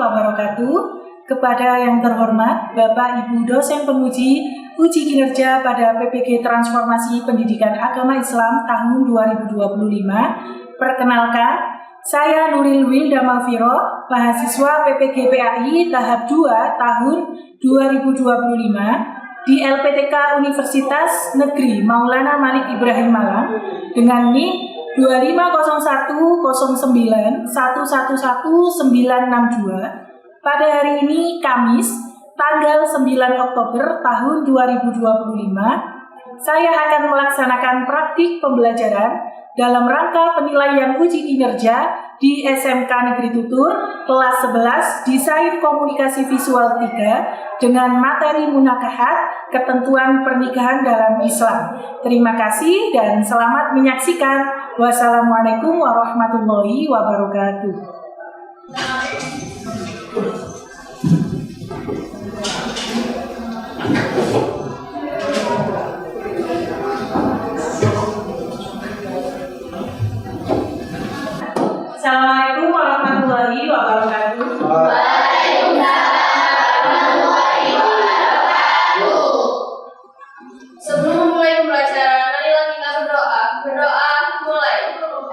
wabarakatuh. Kepada yang terhormat Bapak Ibu dosen penguji uji kinerja pada PPG Transformasi Pendidikan Agama Islam tahun 2025. Perkenalkan, saya Nuril Wilda Malviro, mahasiswa PPG PAI tahap 2 tahun 2025 di LPTK Universitas Negeri Maulana Malik Ibrahim Malang dengan NIM 2501091111962. Pada hari ini Kamis, tanggal 9 Oktober tahun 2025, saya akan melaksanakan praktik pembelajaran dalam rangka penilaian uji kinerja di SMK Negeri Tutur kelas 11 Desain Komunikasi Visual 3 dengan materi munakahat ketentuan pernikahan dalam Islam. Terima kasih dan selamat menyaksikan. Wassalamualaikum warahmatullahi wabarakatuh. Assalamualaikum warahmatullahi wabarakatuh. Waalaikumsalam warahmatullahi wabarakatuh. Sebelum memulai pembelajaran, marilah kita berdoa. Berdoa mulai.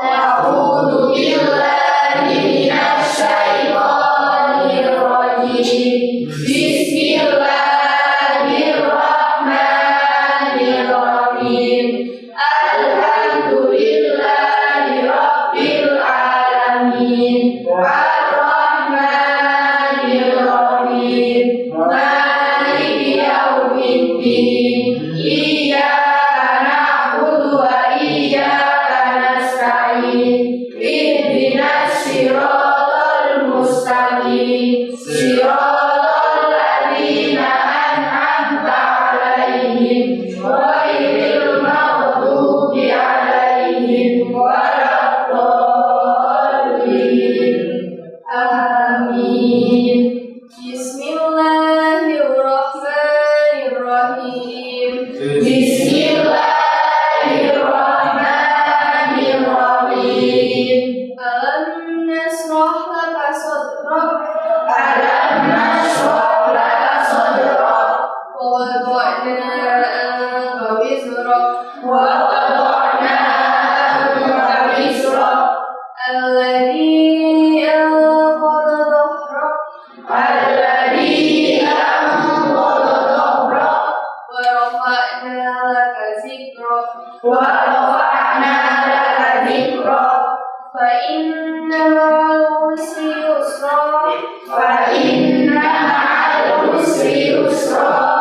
A'udzu billahi minasy syaithanir rajim. Bismillahirrahmanirrahim. Alhamdulillahi rabbil alamin. Ar-Rahmanir-Rahim. Maliki yaumiddin. Iyyaka na'budu wa iyyaka nasta'in. Ihdinas siratal mustaqim. Siratal ladzina an'amta 'alaihim ghairil maghdubi 'alaihim waladdallin. Amin. Bismillahirrahmanirrahim. Bismillahirrahmanirrahim. Alam nashrah laka sadrak. Alam nashrah laka sadrak. Wa wada'na anka wizrak. Wa wada'na anka wizrak. Alladhi anqadha dhahrak. Alladhi anqadha dhahrak. Wa rafa'na laka zikrak. Wa rafa'na laka zikrak. Fa inna ma'al usri yusra. Fa inna ma'al usri yusra.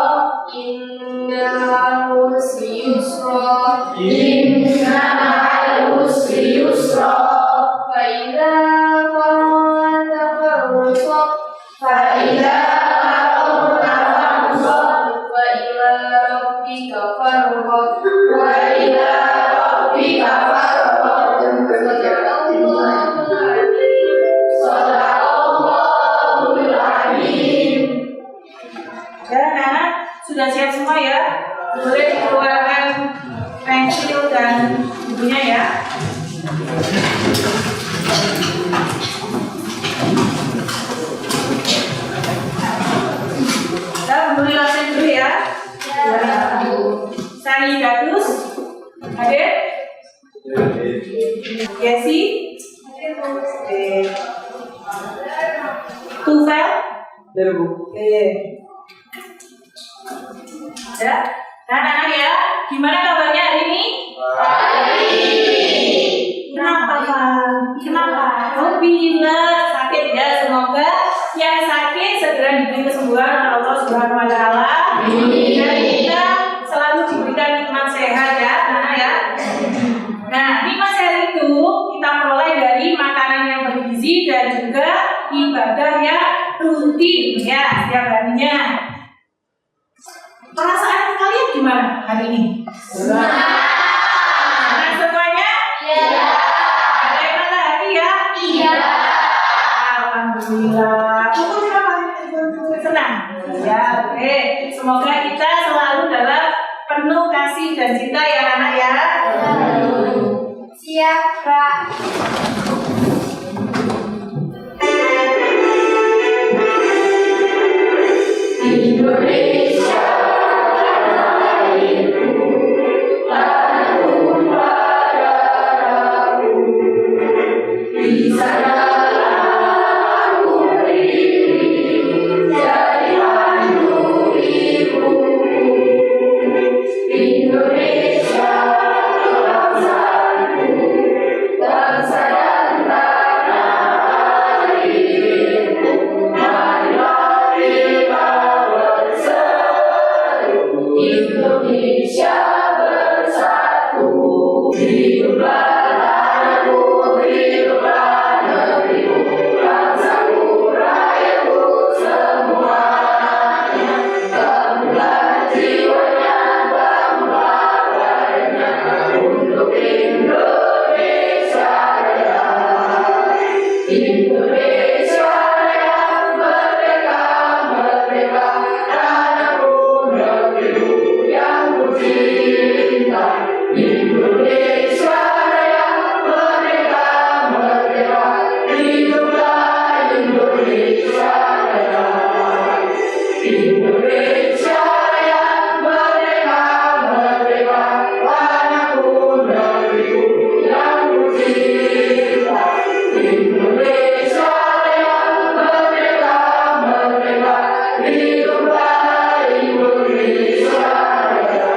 Inna ma'al usri yusra. Inna ma'al usri yusra. Fa idza faragta fansab. Fa idza faragta fansab. Wa ila rabbika farghab. Wa ila rabbika farghab. Sadaqallahul azim. Dan anak sudah siap semua ya? Boleh dikeluarkan pensil dan bukunya ya. Kita memberi langsung dulu ya. Sanidatus, Adit, Yesi, Tufel, ya. Nah, anak ya, gimana kabarnya hari ini? Kenapa? Oh, bila sakit ya, semoga yang sakit segera diberi kesembuhan oleh Allah Subhanahu Wa Taala. Dan kita selalu diberikan nikmat sehat ya, anak ya. Nah, nikmat sehat itu kita mulai dari makanan yang bergizi dan juga ibadah yang rutin ya setiap harinya. Perasaan kalian gimana hari ini? Senang semuanya? Iya. Ada yang patah hati ya? Iya. Alhamdulillah. Senang? Ya, oke. Semoga kita selalu dalam penuh kasih dan cinta ya anak ya. Siap, Kak. Indonesia lahirku, tanahku padaku. Di sanalah aku berdiri, jadi mandu ibuku. Indonesia bangsaku, bangsa dan tanah airku. Marilah kita berseru, Indonesia bersatu. Hiduplah tanahku, hiduplah negeriku, bangsaku, rakyatku semuanya. Bangunlah jiwanya, bangunlah badannya, untuk Indonesia Raya. Indonesia Raya, merdeka, merdeka, tanahku, negeriku yang ku cinta. Indonesia Raya, merdeka, merdeka, hiduplah Indonesia Raya. Indonesia Raya, merdeka, merdeka, tanahku, negeriku yang ku cinta. Indonesia Raya, merdeka, merdeka, hiduplah Indonesia Raya.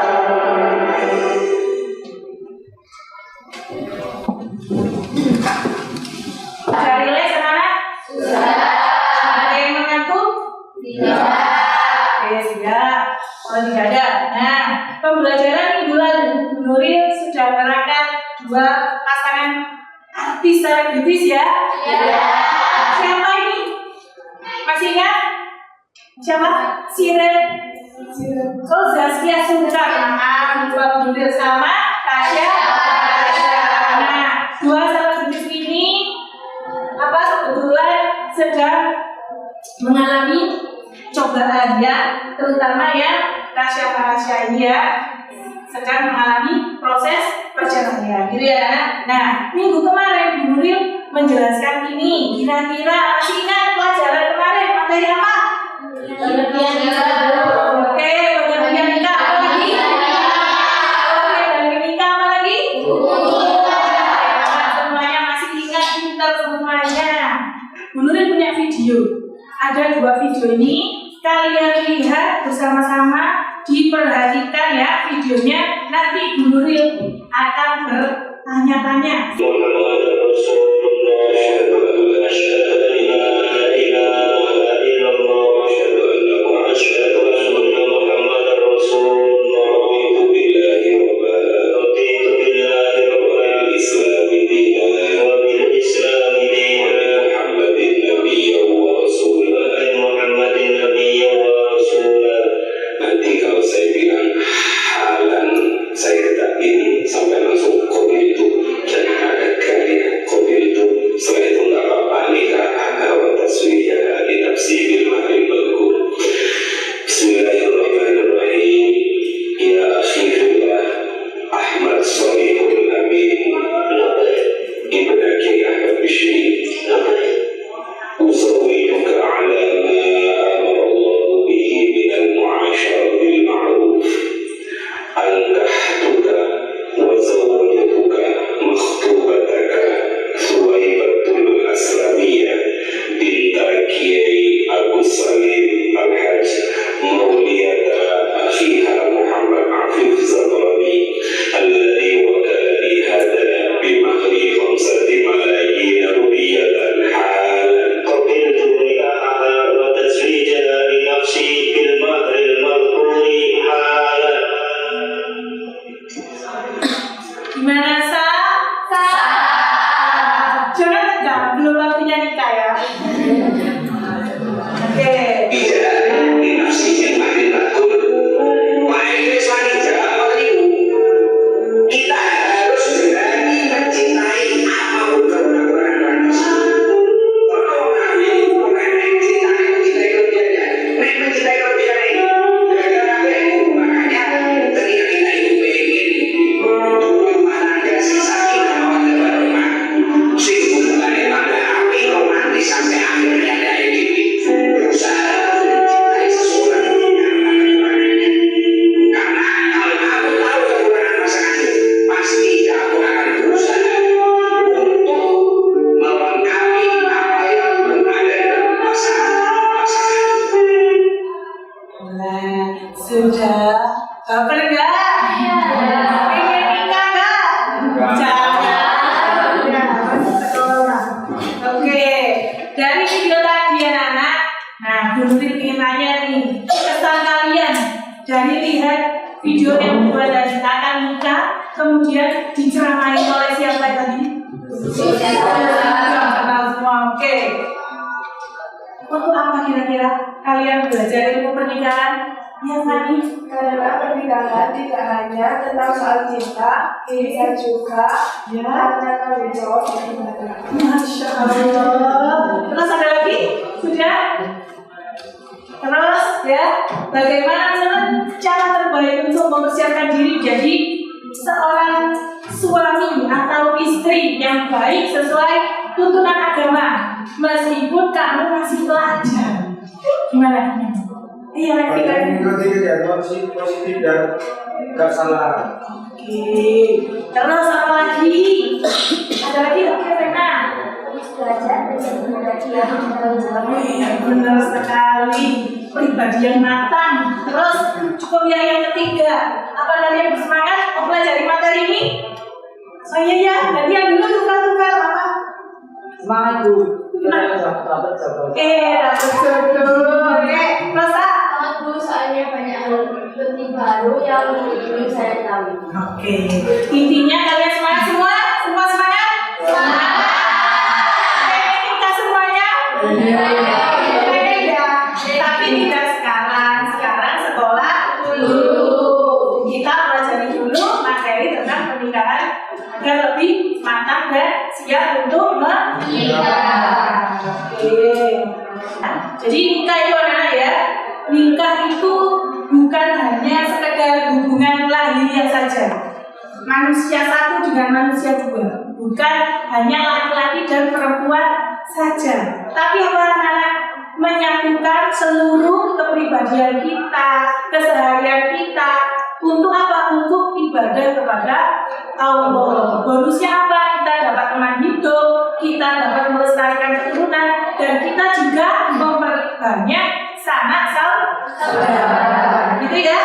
Ada relay anak-anak? Sudah. Ada yang mengantuk? Tidak. Oke, siap. Kalau tidak ada, nah, pembelajaran minggu lalu Bu Nuril sudah menerangkan dua pasangan artis selebritis ya. Ya. Siapa ini? Masih ingat? Siapa? Siren. Oh, Zaskia Sungkar. Maaf, lupa Bu Nuril sama Tasya. Nah, dua selebritis ini apa kebetulan sedang mengalami cobaan ya, terutama ya Tasya ini ya sedang mengalami proses perceraian gitu ya. Nah, minggu kemarin Bu Nuril menjelaskan ini. Kira-kira masih ingat pelajaran kemarin materi apa? Oke, pengertian nikah apa lagi? Oke, dan nikah apa lagi? Semuanya masih ingat, pintar semuanya. Bu Nuril punya video. Ada dua video ini, kalian lihat bersama-sama, diperhatikan ya videonya. Nanti Bu Nuril akan bertanya-tanya. محمد رسول الله أشهد أن لا إله إلا الله أشهد أن محمدا رسول الله رضيت بالله ربا الإسلام دينا وبالإسلام دينا محمد نبيا ورسولا محمد نبيا ورسولا. Nanti kalau saya bilang halan, saya tak ini sampai langsung kopi itu jangan ada kalian kopi itu. Setelah itu nggak apa-apa nikah wa taswiyah di tafsir mahrim bagus. Bismillahirrahmanirrahim. Ya akhirullah Ahmad Salihul Amin ibnaki Ahmad Bishri أزوجك على ما أمر الله به من المعاشرة بالمعروف. أنكحتك وزوجتك Nah, sudah. Baper enggak? Pengen nikah enggak? Jangan. Ya, masih sekolah. Oke, dari video tadi anak-anak. Nah, Bun Rin ingin nanya nih, kesan kalian dari lihat video yang kedua tadi akan nikah, kemudian diceramain oleh siapa tadi? Kenal semua. Oke. Untuk apa kira-kira kalian belajar ilmu pernikahan? Ya, Fani? Karena pernikahan tidak hanya tentang soal cinta, pilihan juga, karena tanggung jawab dan ibadah. Masya Allah. Terus ada lagi? Sudah? Terus ya, bagaimana cara terbaik untuk mempersiapkan diri jadi seorang suami atau istri yang baik sesuai tuntunan agama, meskipun kamu masih pelajar. Gimana? Iya, lagi. Mengikuti kegiatan positif dan gak salah. Oke. Terus apa lagi? Ada lagi oke, Vena? Belajar menjadi pribadi yang bertanggung jawab. Benar sekali. Pribadi yang matang. Terus cukup ya yang ketiga. Apa tadi yang bersemangat mempelajari materi ini? Oh iya ya, jadi yang dulu tukar-tukar apa? Semangat Bu. Kita dapat dapat jodoh. Oke, terus Aku soalnya banyak hal penting baru yang ingin saya tahu. Oke. Intinya kalian semangat semua? Semua semangat? Semangat. Pengen nikah semuanya? Pengen ya. Tapi tidak sekarang. Sekarang sekolah dulu. Kita pelajari dulu materi tentang pernikahan agar lebih matang dan siap untuk menikah. Oke. Nah, jadi nikah itu anak ya. Nikah itu bukan hanya sekedar hubungan lahiriah saja. Manusia satu dengan manusia dua. Bukan hanya laki-laki dan perempuan saja. Tapi apa anak-anak? Menyatukan seluruh kepribadian kita, keseharian kita. Untuk apa? Untuk ibadah kepada Allah. Bonusnya apa? Kita dapat teman hidup, kita dapat melestarikan keturunan, dan kita juga memperbanyak sanak saudara. Gitu ya.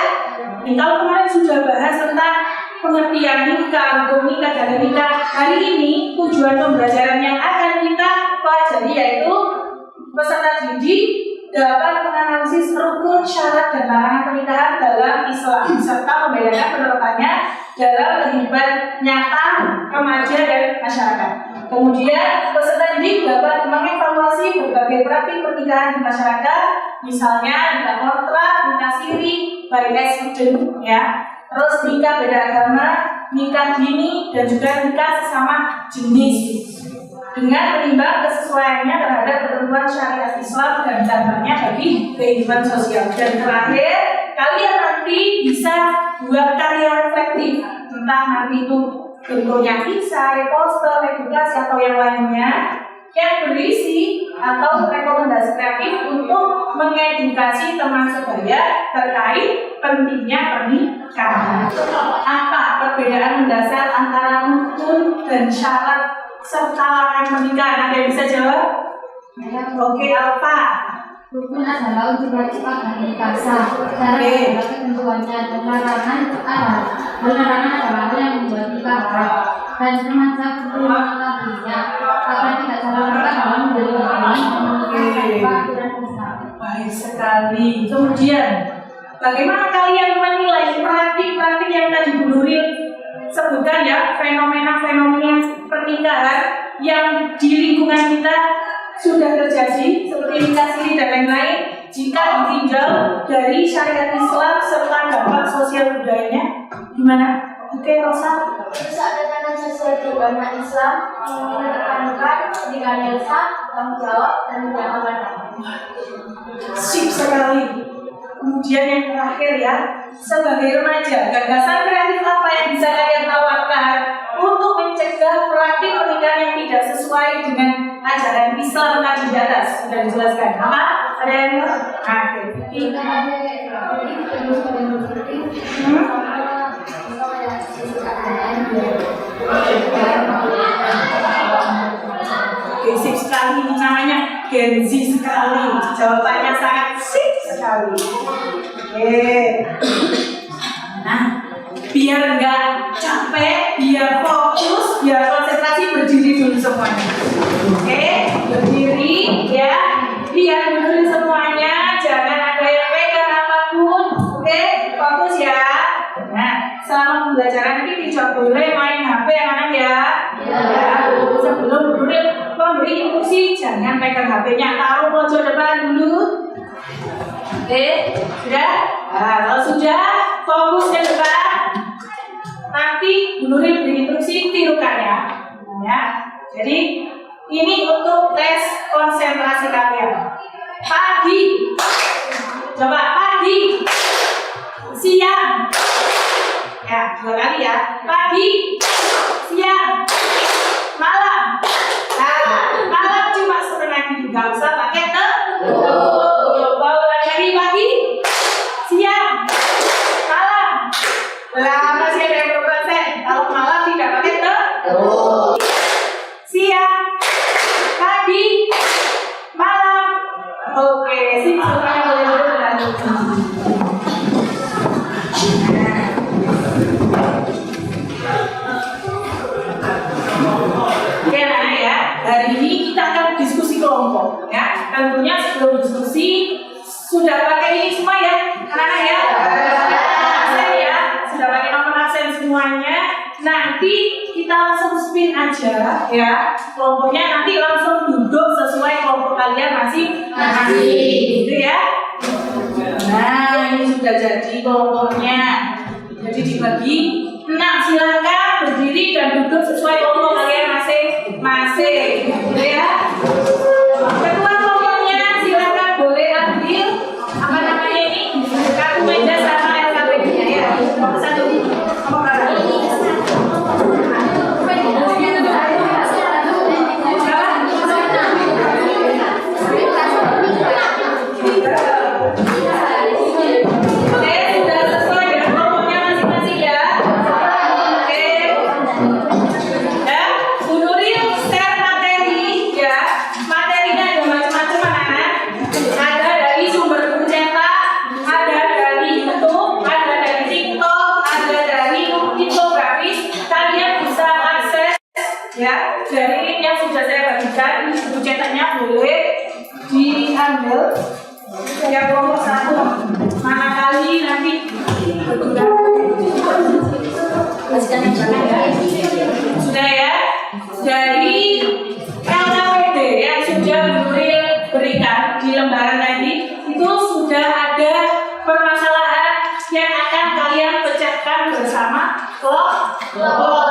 Kalau kemarin sudah bahas tentang pengertian nikah, hukum nikah, dan nikah, hari ini tujuan pembelajaran yang akan kita pelajari yaitu peserta didik dapat menganalisis rukun, syarat, dan larangan pernikahan dalam Islam serta membedakan penerapannya dalam kehidupan nyata remaja dan masyarakat. Kemudian peserta didik dapat mengevaluasi berbagai praktik pernikahan di masyarakat, misalnya nikah kontrak, nikah siri, by student, ya. Terus nikah beda agama, nikah dini, dan juga nikah sesama jenis. Dengan menimbang kesesuaiannya terhadap ketentuan syariat Islam dan dampaknya bagi kehidupan sosial. Dan terakhir, kalian nanti bisa buat karya reflektif, entah nanti itu bentuknya kisah, poster, edukasi atau yang lainnya yang berisi atau rekomendasi kreatif untuk mengedukasi teman sebaya terkait pentingnya pernikahan. Apa perbedaan mendasar antara rukun dan syarat serta larangan pernikahan? Ada yang bisa jawab? Oke, apa? Rukun adalah untuk bercepat dan nikah sah. Cara adalah ketentuannya dan larangan haram. Larangan adalah hal yang membuat nikah haram. Dan remaja perlu mengetahuinya agar tidak salah langkah dalam menjadi aturan Islam. Baik sekali. Kemudian, bagaimana kalian menilai praktik-praktik yang tadi Bu Nuril sebutkan ya, fenomena-fenomena pernikahan yang di lingkungan kita sudah terjadi seperti nikah siri dan lain-lain jika ditinjau dari syariat Islam serta dampak sosial budayanya? Gimana? Oke, Rosa. Bisa dengan sesuai agama Islam menekankan pernikahan yang sah, tanggung jawab, dan tidak amanah. Sip sekali. Kemudian yang terakhir ya, sebagai remaja, gagasan kreatif apa yang bisa kalian tawarkan untuk mencegah praktik pernikahan yang tidak sesuai dengan ajaran Islam tadi di atas? Sudah dijelaskan. Apa? Ada yang akhir? Oke, sip sekali. Namanya Gen Z sekali. Jawabannya sangat sip sekali. Oke. Nah, biar nggak capek, biar fokus, biar konsentrasi, berdiri dulu semuanya. Oke, berdiri ya. Lihat dulu semuanya, jangan ada yang pegang apapun. Oke, fokus ya. Nah, selama pembelajaran ini tidak boleh main HP anak-anak ya. Sebelum memberi instruksi, jangan pegang HP-nya, taruh pojok depan dulu. Oke, sudah? Nah, kalau sudah, fokus ke depan. Nanti Bu Nuril beri instruksi, tirukan ya. Ya. Jadi ini untuk tes konsentrasi kalian. Pagi, coba pagi, siang, ya 2 kali ya. Pagi, siang, malam. Nah, malam cuma setengah gitu, nggak usah pakai coba ulang lagi pagi, siang, malam. Lah masih ada yang belum konsen. Kalau malam tidak pakai siang, pagi, malam. Oke, sip, semuanya boleh duduk dan oke, anak ya. Hari ini kita akan diskusi kelompok ya. Tentunya sebelum diskusi sudah pakai ini semua ya, anak-anak ya. Absen ya, sudah pakai nomor absen semuanya. Nanti kita langsung spin aja ya. Kelompoknya nanti langsung duduk sesuai kelompok kalian masing-masing, gitu ya. Nah, ini sudah jadi kelompoknya. Jadi dibagi 6, silakan berdiri dan duduk sesuai kelompok kalian masing-masing, gitu ya. Ketua kelompoknya silakan boleh ambil apa namanya ini kartu meja sama LKPD-nya ya. Nomor 1, nomor berapa? Ya, dari link yang sudah saya bagikan, buku cetaknya boleh diambil. Yang kelompok 1 mana kali nanti sudah ya. Dari LKPD yang sudah Bu Nuril berikan di lembaran tadi itu sudah ada permasalahan yang akan kalian pecahkan bersama kelompok.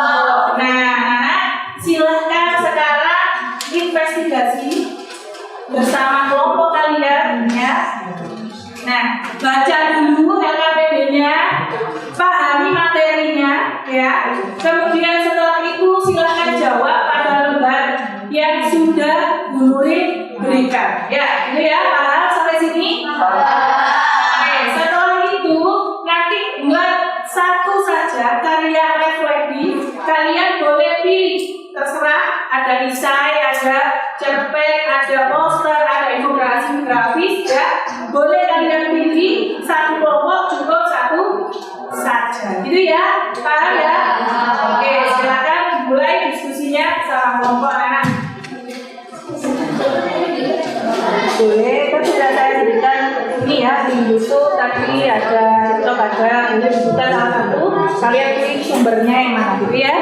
Nah, silahkan sekarang investigasi bersama kelompok kalian ya. Nah, baca dulu LKPD-nya, pahami materinya ya. Kemudian setelah itu silahkan jawab pada lembar yang sudah Bu Nuril berikan. Ya, itu ya, paham sampai sini? Oke, setelah itu nanti buat satu saja karya refleksi. Kalian boleh pilih, terserah, ada desain, ada cerpen, ada poster, ada infografis grafis ya. Boleh kalian pilih satu kelompok, cukup satu saja, gitu ya, paham ya? Oke, silakan mulai diskusinya sama kelompok anak. Boleh, kan sudah saya berikan ini ya di YouTube tadi ada TikTok ada, boleh dibuka salah satu, kalian pilih sumbernya yang mana gitu ya.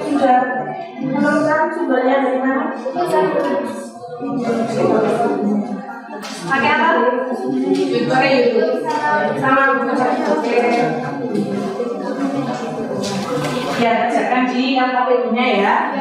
Sudah menemukan sumbernya dari mana? Pakai apa? Pakai YouTube. Sama oke. Ya, bacakan di LKPD-nya ya.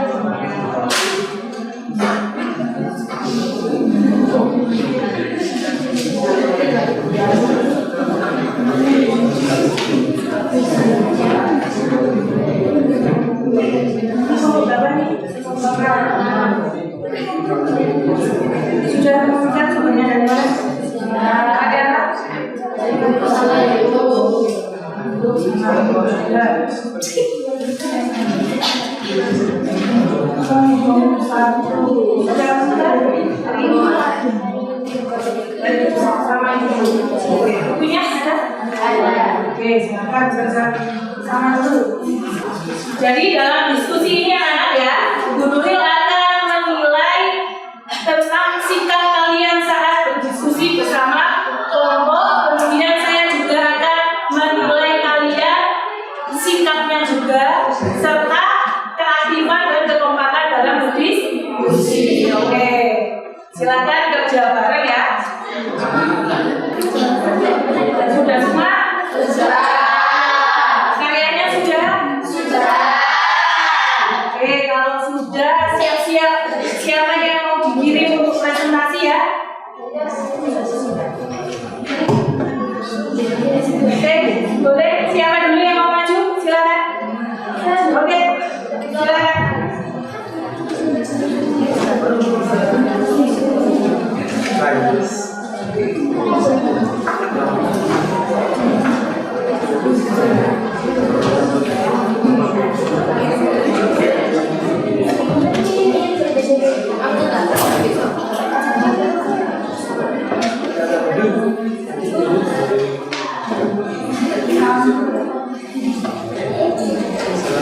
Bukunya ada? Oke, silakan sama dulu. Jadi dalam diskusi ini anak ya, Bu Nuril akan menilai tentang sikap kalian saat berdiskusi bersama kelompok. Kemudian saya juga akan menilai kalian sikapnya juga serta keaktifan dan kekompakan dalam berdiskusi. Oke, silakan kerja bareng ya. Sudah semua? Sudah. Karyanya sudah? Sudah. Oke, kalau sudah siap-siap. Siapa yang mau dikirim untuk presentasi ya? Oke, boleh. Siapa dulu yang mau maju? Silakan. Oke, silakan.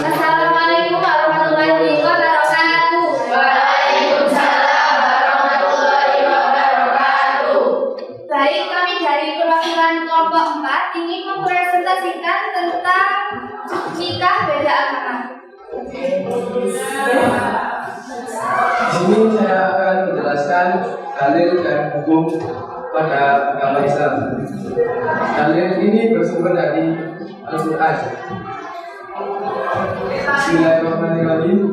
Assalamualaikum warahmatullahi wabarakatuh. Waalaikumsalam warahmatullahi wabarakatuh. Baik, kami dari perwakilan kelompok 4 ingin mempresentasikan tentang nikah beda agama. Di sini saya akan menjelaskan dalil dan hukum pada agama Islam. Dalil ini bersumber dari Al-Quran. Bismillahirrahmanirrahim.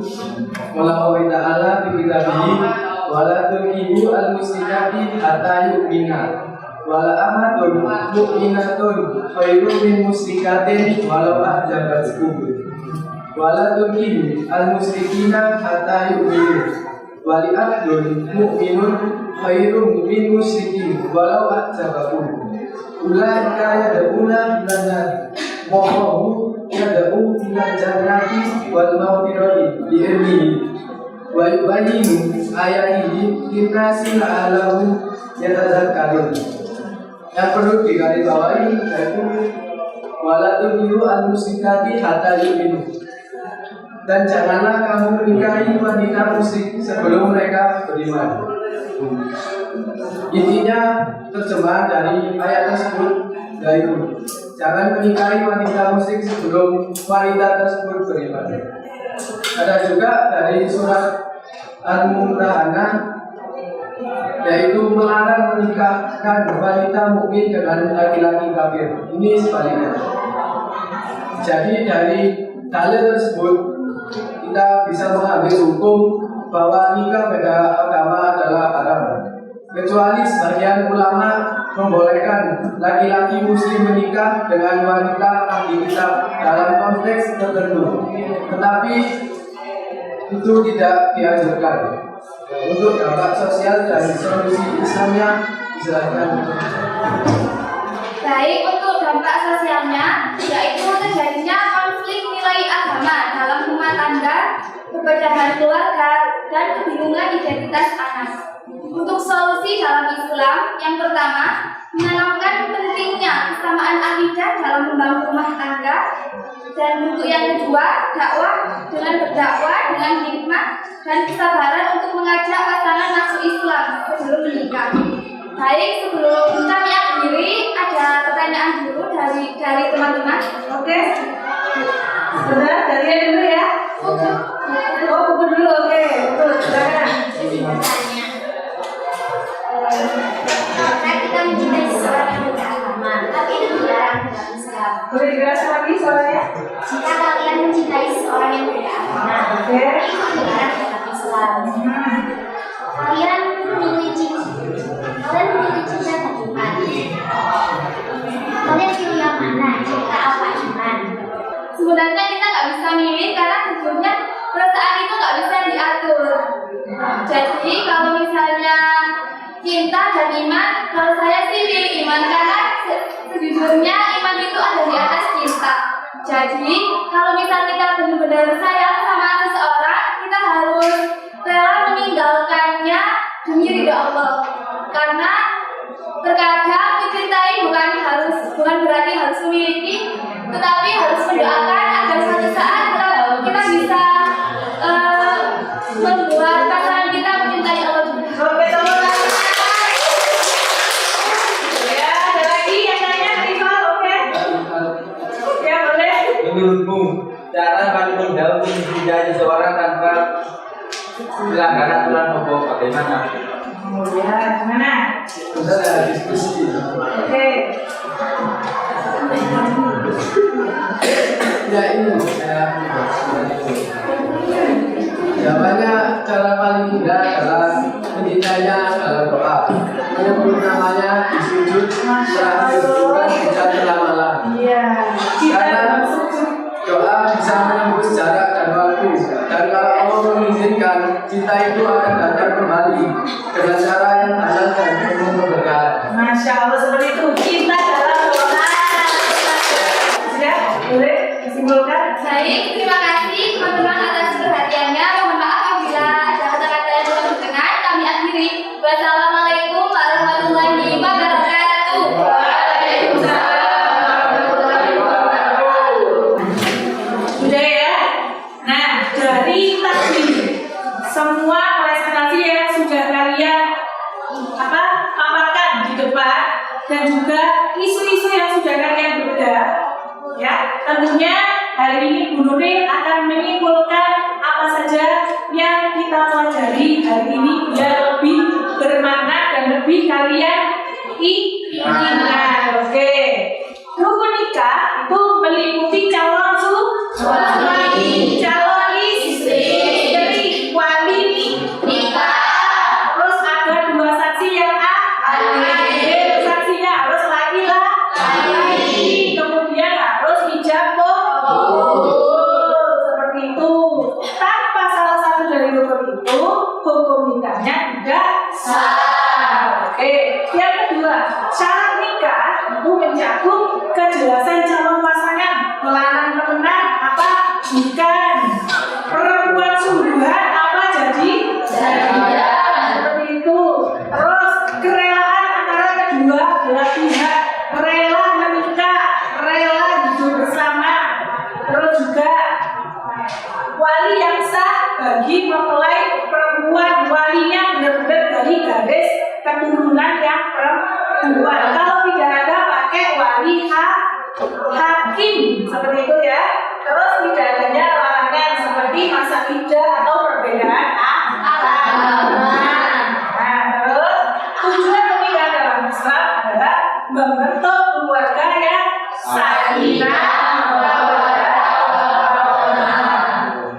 Qala Allah Ta'ala fi kitabihi wala tulqihu al-musyrikati hatta yu'mina wala amatun mu'minatun khairun min musyrikatin walau a'jabatkum wala tulqihu al-musyrikina hatta yu'minu wali abdun mu'minun khairun min musyrikin walau a'jabakum ulaika yad'una ilan nar wallahu yad'u ila jannati wal maghfirati bi ilmihi wa yubayyinu ayatihi linnasi la'allahum yatadzakkarun. Yang perlu digarisbawahi yaitu wala tuqiru al-musyrikati hatta yu'minu, dan janganlah kamu menikahi wanita musyrik sebelum mereka beriman. Intinya terjemahan dari ayat tersebut yaitu jangan menikahi wanita musyrik sebelum wanita tersebut beriman. Ada juga dari surat Al-Mumtahanah yaitu melarang menikahkan wanita mukmin dengan laki-laki kafir. Ini sebaliknya. Jadi dari dalil tersebut kita bisa mengambil hukum bahwa nikah beda agama adalah haram. Kecuali sebagian ulama membolehkan laki-laki muslim menikah dengan wanita ahli kitab dalam konteks tertentu, tetapi itu tidak dianjurkan. Untuk dampak sosial dan solusi Islamnya dijelaskan. Baik, untuk dampak sosialnya yaitu terjadinya konflik nilai agama dalam rumah tangga, kebedahan keluarga, dan kebingungan identitas anak. Untuk solusi dalam Islam, yang pertama, menanamkan pentingnya kesamaan akidah dalam membangun rumah tangga. Dan bentuk yang kedua, dakwah dengan berdakwah dengan hikmah dan kesabaran untuk mengajak pasangan masuk Islam sebelum menikah. Baik, sebelum kami akhiri, ada pertanyaan dulu dari teman-teman. Oke. Sudah, dari dulu ya. Oh, buku dulu. Oke, betul. Silakan. Karena kita mencintai seseorang yang berbeda agama, tapi itu dilarang dalam Islam. Boleh dijelaskan lagi soalnya? Jika kalian mencintai seseorang yang berbeda agama, Oke. itu dilarang dalam Islam. Kalian memilih cinta dan iman. Kalian pilih yang mana? Cinta apa iman? Sebenarnya kita nggak bisa milih karena sejujurnya perasaan itu nggak bisa diatur. Jadi kalau misalnya cinta dan iman, kalau saya sih pilih iman karena sejujurnya iman itu ada di atas cinta. Jadi, kalau misal kita benar-benar sayang sama seseorang, kita harus rela meninggalkannya demi ridha Allah. Karena terkadang mencintai bukan berarti harus memiliki, tetapi harus mendoakan agar suatu saat kita bisa membuat pasangan kita mencintai Allah juga. Oke, tolong. Ya, ada lagi yang nanya, Rival, oke? Ya, boleh. Menurutmu, cara paling mudah untuk mencintai seseorang tanpa melanggar aturan hukum bagaimana? Ya, gimana? Kita ada diskusi. Oke. Ya ini jawabannya cara paling mudah adalah mencintainya adalah doa. Menyebut namanya di sujud terakhir bukan tidak terlama-lama. Iya. Karena doa bisa menembus jarak dan waktu. Dan kalau Allah mengizinkan, cinta itu akan datang kembali dengan cara yang halal dan penuh keberkahan. Masya Allah, seperti itu. Cinta dalam doa. Sudah? Boleh disimpulkan? Baik, terima kasih teman-teman atas perhatiannya. Mohon maaf apabila ada kata-kata yang kurang berkenan. Kami akhiri. Wassalamualaikum warahmatullahi wabarakatuh. Sudah ya? Nah, dari tadi semua presentasi yang sudah kalian paparkan di depan dan juga isu-isu yang sudah kalian bedah, ya tentunya hari ini Bu Nuril akan menyimpulkan apa saja yang kita pelajari hari ini biar lebih bermakna dan lebih kalian ingat. Oke. Rukun nikah itu meliputi calon suami, calon istri, jadi wali nikah. Terus ada dua saksi yang adil, saksinya harus laki-laki, kemudian harus hijab seperti itu. Tanpa salah satu dari rukun itu, hukum nikahnya tidak sah. Oke, yang kedua, syarat nikah itu mencakup kejelasan calon pasangan, melarang temenan apa bukan, perempuan sungguhan apa jadi seperti itu. Terus kerelaan antara kedua belah pihak, rela menikah, rela hidup bersama. Terus juga wali yang sah bagi mempelai perempuan, walinya benar-benar dari garis keturunan yang perempuan. Kalau tidak ada pakai wali hakim seperti itu ya. Terus tidak adanya larangan seperti masa iddah atau perbedaan agama. Nah, terus tujuan pernikahan dalam Islam adalah membentuk keluarga yang sakinah.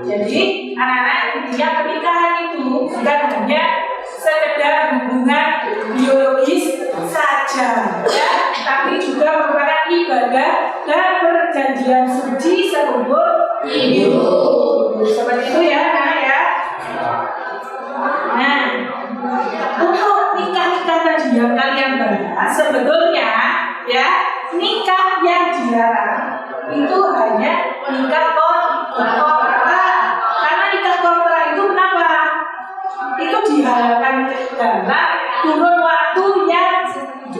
Jadi anak-anak, intinya pernikahan itu bukan hanya sekedar hubungan biologis saja, ya, tapi juga merupakan ibadah dan perjanjian suci seumur hidup. Seperti itu ya, anak ya. Nah, untuk nikah-nikah tadi yang kalian bahas, sebetulnya ya nikah yang dilarang itu hanya nikah kontra. Karena nikah kontra itu kenapa? Itu diharapkan dalam kurun waktu yang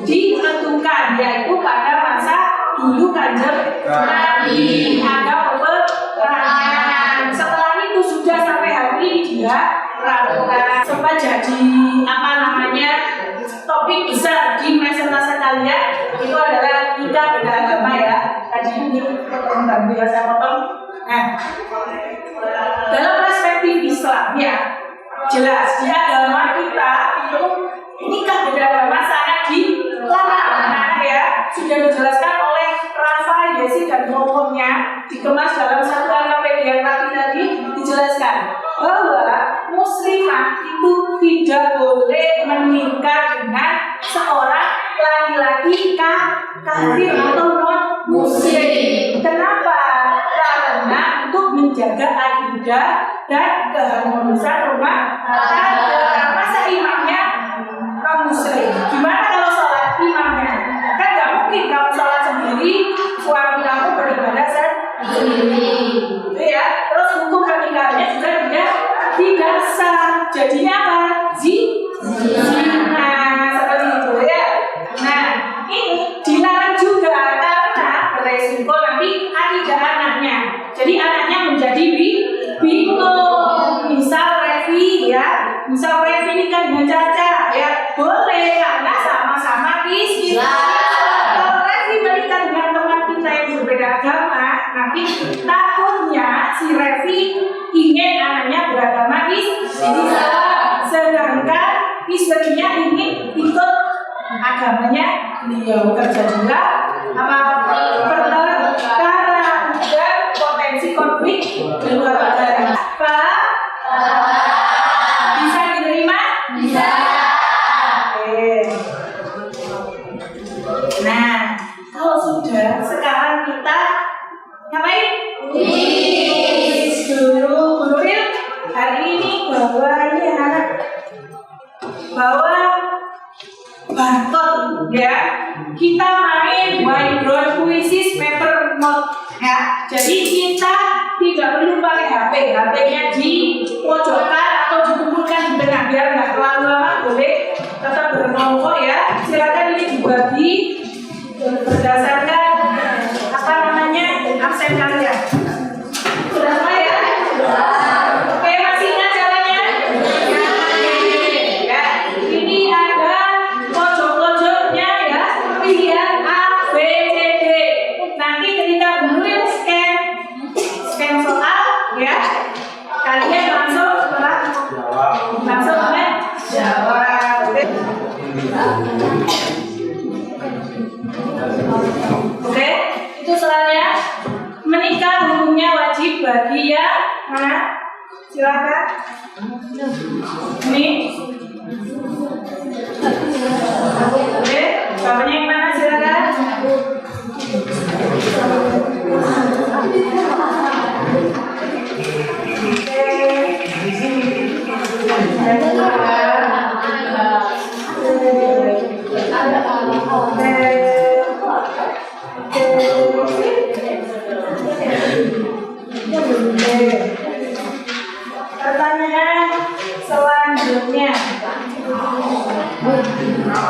ditentukan, yaitu pada masa dulu Kanjeng Nabi ada peperangan. Setelah itu sudah sampai hari ini dia ragukan. Sempat jadi topik besar di presentasi kalian itu adalah nikah beda agama ya. Tadi ini membantu ya saya potong. Nah, dalam perspektif Islam ya jelas di agama kita itu nikah beda agama sangat dilarang ya. Sudah dijelaskan oleh Rafa, Yesi dan kelompoknya dikemas dalam satuan KPDN tadi dijelaskan bahwa muslimah itu tidak boleh menikah dengan seorang laki-laki kafir atau non muslim. Kenapa? Karena untuk menjaga akidah dan keharmonisan rumah tangga. Masa imamnya non muslim? Gimana kalau sholat imamnya? Kan nggak mungkin kalau sholat sendiri suami kamu beribadah jadinya apa? Zina, seperti itu ya. Nah, ini dilarang juga karena beresiko nanti ada anaknya. Jadi anaknya menjadi bingung. Misal Revi nikah dengan Caca, ya boleh karena sama-sama Islam. Kalau Revi menikah dengan teman kita yang berbeda agama, nanti takutnya si Revi ingin anaknya beragama Islam, sedangkan istrinya ingin ikut agamanya beliau. Terjadilah apa pertengkaran dan potensi konflik di keluarga. Pak, bisa diterima? Bisa. Oke. Nah, kalau sudah, sekarang kita ngapain? Dulu Nuril hari ini bawa ini anak bawa Bartot ya. Kita main whiteboard puisi paper note ya. Jadi kita tidak perlu pakai HP, HP-nya di pojokan atau dikumpulkan di tengah biar nggak terlalu lama, boleh tetap berkelompok ya. Silakan ini dibagi berdasarkan apa namanya absen kalian. Sudah mulai ya? Oke, masih ingat caranya? Ya, ini ada pojok-pojoknya ya, pilihan A, B, C, D. Nanti ketika Nuril scan soal ya, kalian langsung jawab. Oke, itu soalnya. Menikah hukumnya wajib bagi yang mana? Silakan. Ini. Oke, bapaknya yang mana? Silakan. Pertanyaan selanjutnya,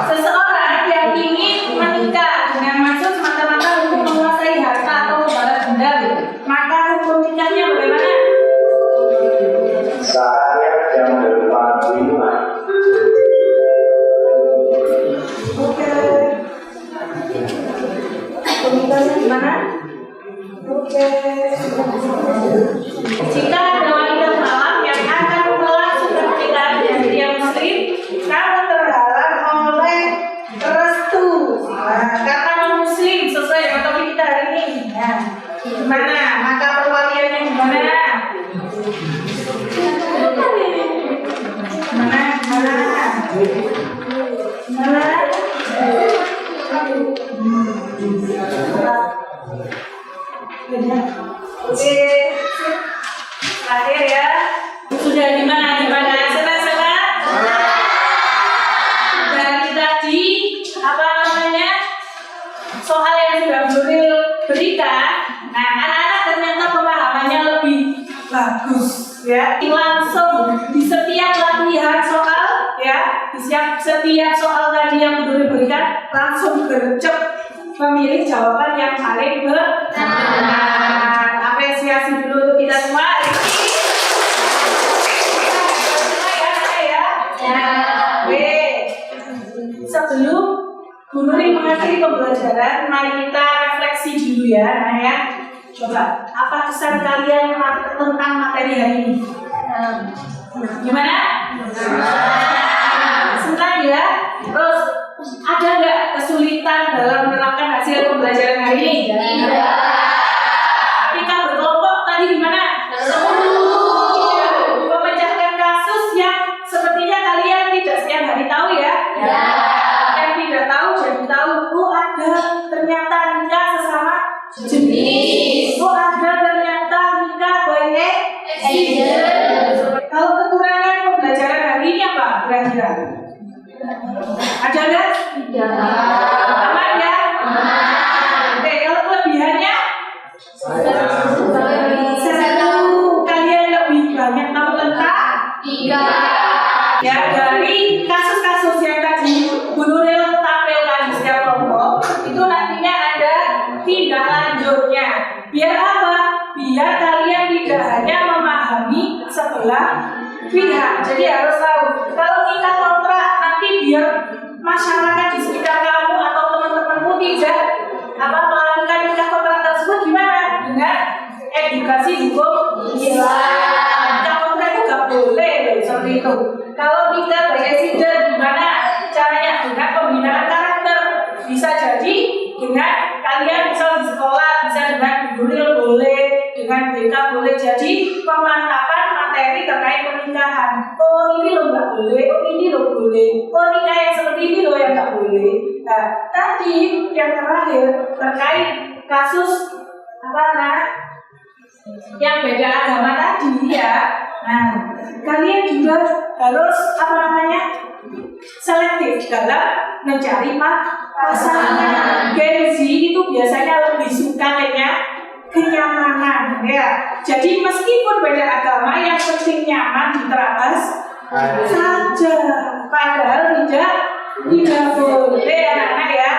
seseorang yang ingin menikah dengan maksud semata-mata untuk menguasai harta atau membalas dendam, maka hukum nikahnya bagaimana? Saya yang berdepan lingkungan. Oke. Komunikasinya gimana? Oke. Jika ada wanita malam yang akan melangsungkan pernikahan dengan pria muslim, namun terhalang oleh restu kata muslim sesuai dengan topik kita hari ini. Nah, gimana? Maka perwaliannya gimana? Oke, terakhir ya. Sudah gimana? Senang? Dari tadi apa namanya soal yang sudah Nuril berikan, nah anak-anak ternyata pemahamannya lebih bagus ya. Langsung di setiap latihan soal ya, di setiap soal tadi yang Nuril berikan langsung gercep memilih jawaban yang paling benar. Apresiasi dulu untuk kita semua. Sebelum Bu Nuril mengakhiri pembelajaran, mari kita refleksi dulu ya, nah ya. Coba, apa kesan kalian tentang materi hari ini? Gimana? Senang ya? Terus ada nggak kesulitan dalam menerapkan hasil pembelajaran hari ini? Tidak. Ketika berkelompok tadi gimana? Memecahkan kasus yang sepertinya kalian tidak setiap hari tahu ya? Yang tidak tahu jadi tahu. Oh ada ternyata nikah sesama jenis. Oh ada ternyata nikah by Kalau kekurangan pembelajaran hari ini apa kira-kira? Ada nggak? Aman ya? Oke, kalau kelebihannya tindak lanjutnya. Biar apa? Biar kalian tidak hanya memahami sebelah pihak. Jadi harus tahu. Kalau kita kontrak nanti biar masyarakat di sekitar kamu atau teman-temanmu tidak melakukan nikah kontrak tersebut gimana? Dengan edukasi hukum Islam. Nikah kontrak itu nggak boleh seperti itu. Kalau nikah beresiden gimana caranya? Dengan pembinaan karakter. Bisa jadi dengan kalian misal di sekolah, bisa dengan guril boleh, dengan BK boleh. Jadi pemantapan materi terkait pernikahan. Oh ini loh nggak boleh, oh ini loh boleh, oh nikah yang seperti ini loh yang nggak boleh. Nah tadi yang terakhir terkait kasus yang beda agama tadi ya. Nah kalian juga harus selektif dalam mencari pasangan. Gen Z itu biasanya lebih suka kenyamanan ya. Jadi meskipun beda agama, yang penting nyaman diterabas saja. Padahal tidak boleh anak-anak ya.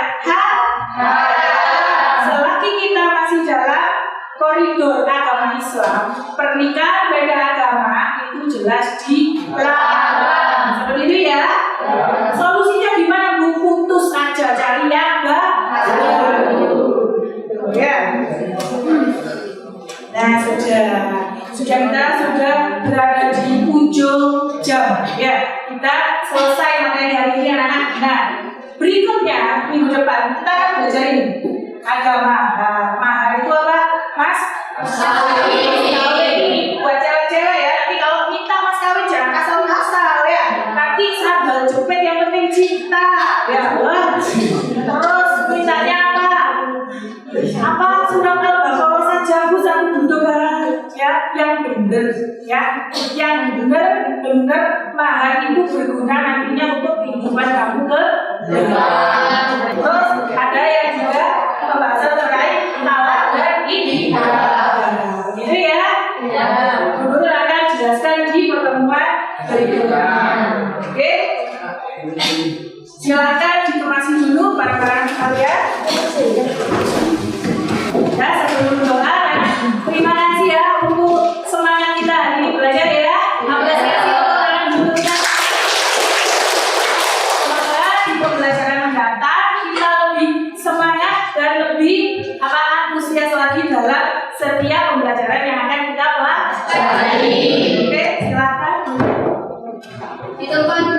Selagi kita masih dalam koridor agama Islam, pernikahan beda agama itu jelas dilarang. Seperti itu ya. Solusinya gimana Bu? Putus aja, cari yang baru. Ya. Nah kita sudah berada di ujung jam. Ya, kita selesai materi hari ini anak-anak. Nah, berikutnya minggu depan kita akan belajar ini agama. Mahar itu apa, Mas? Kawin. Buat cewek-cewek ya. Tapi kalau minta mas kawin jangan kasar-kasar ya. Nanti sandal jepit yang penting cinta. Ya, terus mintanya apa? Surat Al-Baqarah saja Bu satu butuh ya, yang benar ya, yang benar mahar itu berguna nantinya untuk kehidupan kamu ke depan. Terus ada yang juga pembahasan terkait talak dan iddah. Gitu ya. Guru akan jelaskan di pertemuan berikutnya. Oke. Silakan ditemasi dulu barang-barang kalian. Ya, sebelum doa, terima kasih ya untuk semangat kita hari ini belajar ya. Apresiasi untuk tangan dulu kita. Semoga di pembelajaran mendatang kita lebih semangat dan lebih antusias lagi dalam setiap pembelajaran yang akan kita pelajari. Oke, silakan. Itu kan